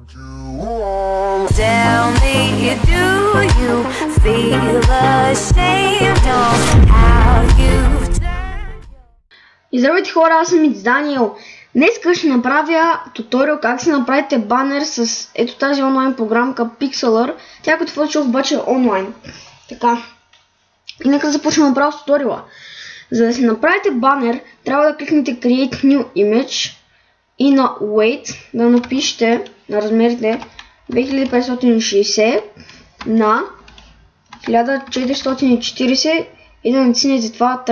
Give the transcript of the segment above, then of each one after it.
Tell me, do you feel ashamed of how you've turned? И здравейте хора, аз съм Даниел. Днес ще направя туториал как си направите банер с ето тази онлайн програмка Pixlr. Тя като Photoshop обаче е онлайн. Така. И нека започнем направо с туториала. За да си направите банер, трябва да кликнете Create New Image и на Weight да напишете на размерите 2560 на 1440 и да натиснете това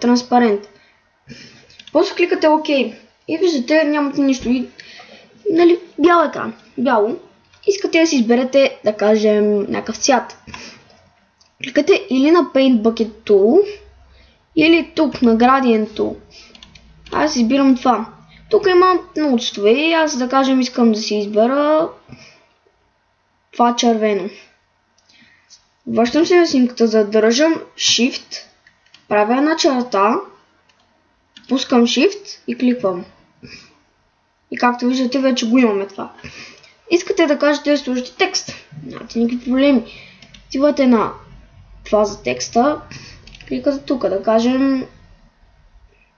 транспарент. После кликате ОК и виждате, нямате нищо и нали, бял екран, бяло. Искате да си изберете, да кажем, някакъв цвят. Кликате или на Paint Bucket Tool, или тук на Gradient Tool. Аз избирам това. Тук има много цветове и аз да кажем искам да си избера това червено. Връщам се на снимката, задържам Shift, правя една черта, пускам Shift и кликвам. И както виждате, вече го имаме това. Искате да кажете да сложите текст. Нямате никакви проблеми. Отивате на това за текста, кликате тук, да кажем,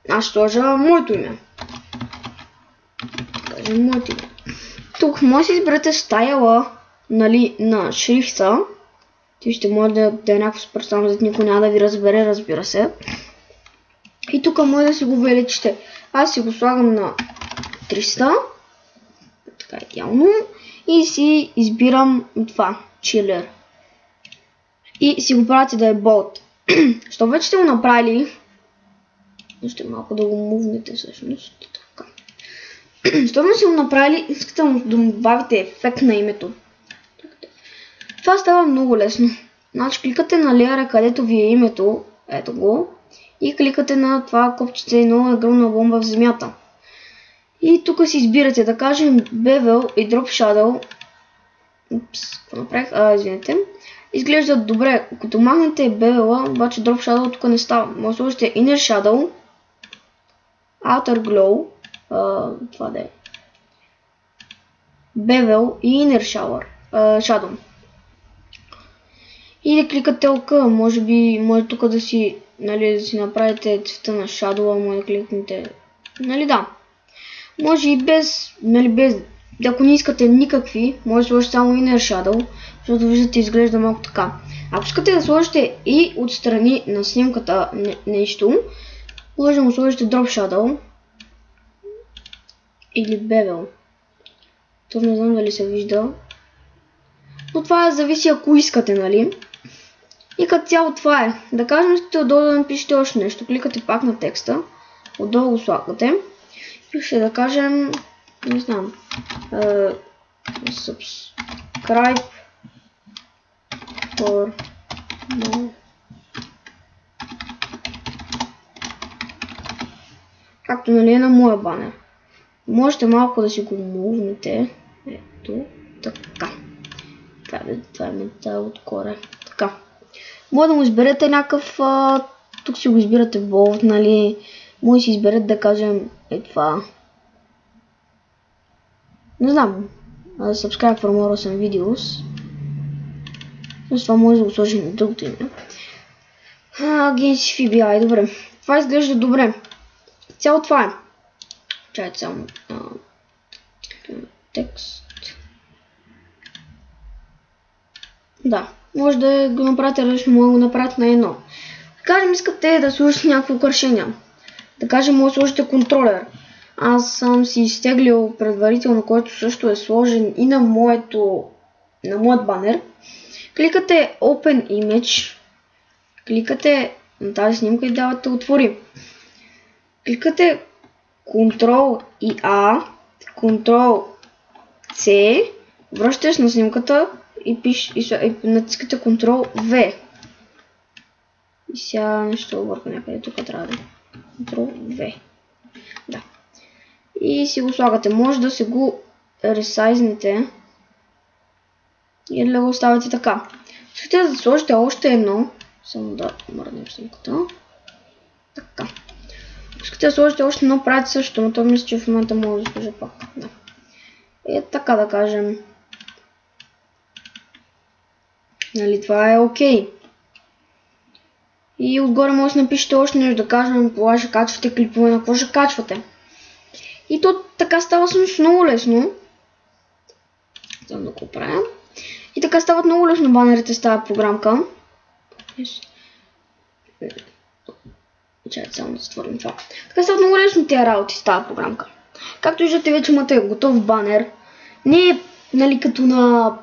аз ще сложа моето име. Тук може да изберете стайла, нали, на шрифта. Ти ще може да е някакво суперстално, за никой няма да ви разбере, разбира се. И тук може да си го увеличите. Аз си го слагам на 300. Така идеално. И си избирам това, Chiller. И си го правите да е болт. Що вече сте го направили, ще малко да го мувнете всъщност. Така. Щом си го направили, искате да му добавите ефект на името. Това става много лесно. Значи кликате на леера, където ви е името, ето го, и кликате на това копчице едно огромна бомба в земята. И тук си избирате, да кажем, Bevel и Drop Shadow. Какво направих? Извинете. Изглеждат добре. Като махнете Bevel, обаче Drop Shadow тук не става. Може да сложите Inner Shadow, Outer Glow, това да е Bevel и Inner Shadow. И да кликате ОК, може тук да си, нали, да си направите цвета на Shadow, може да кликнете, нали да. Може и без, нали без, ако не искате никакви, може да сложите само Inner Shadow, защото виждате изглежда малко така. Ако искате да сложите и отстрани на снимката нещо, може да му сложите Drop Shadow или Bevel. То не знам дали се вижда. Но това зависи ако искате, нали? И като цяло това е. Да кажем, искате отдолу да напишете още нещо. Кликате пак на текста. Отдолу го слагате. И ще да кажем, не знам, subscribe for more. Както нали е на моя банер. Можете малко да си го мувнете. Ето, така. Това е метал отгоре. Така. Може да му изберете някакъв, тук си го избирате болт, нали. Може да си изберете, да кажем, това. Не знам. Subscribe for more awesome videos. С това може да го сложим на другото име. Against FBI, добре. Това изглежда добре. Цяло това е. Чакайте само текст. Да, може да го направите различно, може да го направите на едно. Да кажем, искате да сложите някакво украшение. Да кажем, може да сложите контролер. Аз съм си изтеглил предварително, който също е сложен и на моят банер. Кликате Open Image. Кликате на тази снимка и давате отвори. Кликате Ctrl и A, Ctrl C, връщаш на снимката и натискате Ctrl V. И сега нещо обърка някъде, тук трябва да е Ctrl V. Да. И си го слагате. Може да се го ресайзнете или да го оставите така. Искате да сложите още едно, само да мърнем снимката. Така. Искате да сложите още едно, правите също, но то мисля, че в момента мога да сложа пак. Да. така да кажем. Нали, това е окей. И отгоре може да напишете още нещо да кажем, кога ще качвате клипове, на какво ще качвате. И то така става всъщност много лесно. Само да го правя. И така стават много лесно банерите с тази програмка. Чакайте само да затворим това. Така стават много лесно тези работи с тази програмка. Както виждате, вече имате готов банер. Не е, нали, като на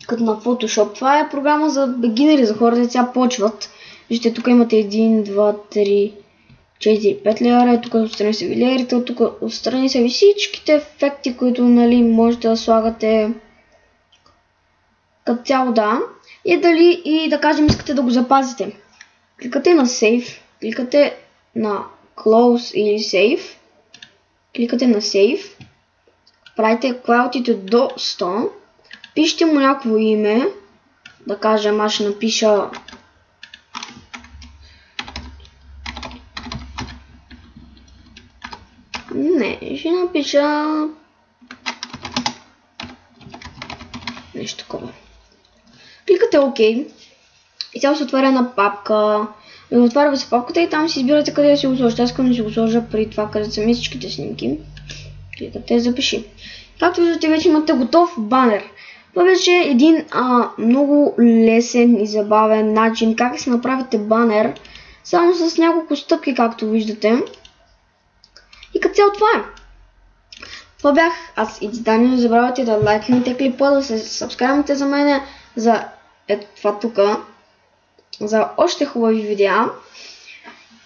Photoshop. Това е програма за бегинери, за хората, сега почват. Виждате, тук имате 1, 2, 3, 4, 5 леера. Тук отстрани са ви леерите, тук отстрани са ви всичките ефекти, които, нали, можете да слагате като цяло, да. И да кажем, искате да го запазите. Кликате на Save, кликате на Close или Save, кликате на Save, правите клаутите до 100, пишете му някакво име, да кажем, аз ще напиша ще напиша нещо такова. Кликате ОК и цяло се отваря една папка. Отваря се папката и там си избирате къде да си го сложите. Аз искам да си го сложа при това, където са ми всичките снимки. Кликате запиши. Както виждате, вече имате готов банер. Това вече е един много лесен и забавен начин как да си направите банер. Само с няколко стъпки, както виждате. И като цяло това е. Това бях аз и Дани. Не забравяйте да лайкнете клипа, да се сабскрайбнете за мене, за ето това тук, за още хубави видеа.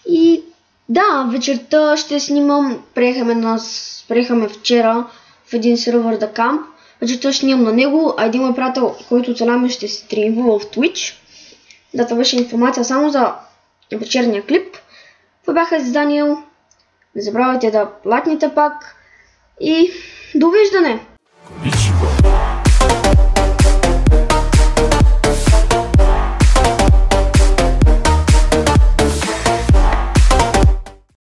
И да, вечерта ще снимам, приехаме вчера в един сервер да камп. Вечерта ще снимам на него, а един мой приятел, който оцеляваме, ще стримва в Twitch. Да, това беше информация само за вечерния клип. Това бяха с Даниел. Не забравяйте да лайкнете пак и довиждане!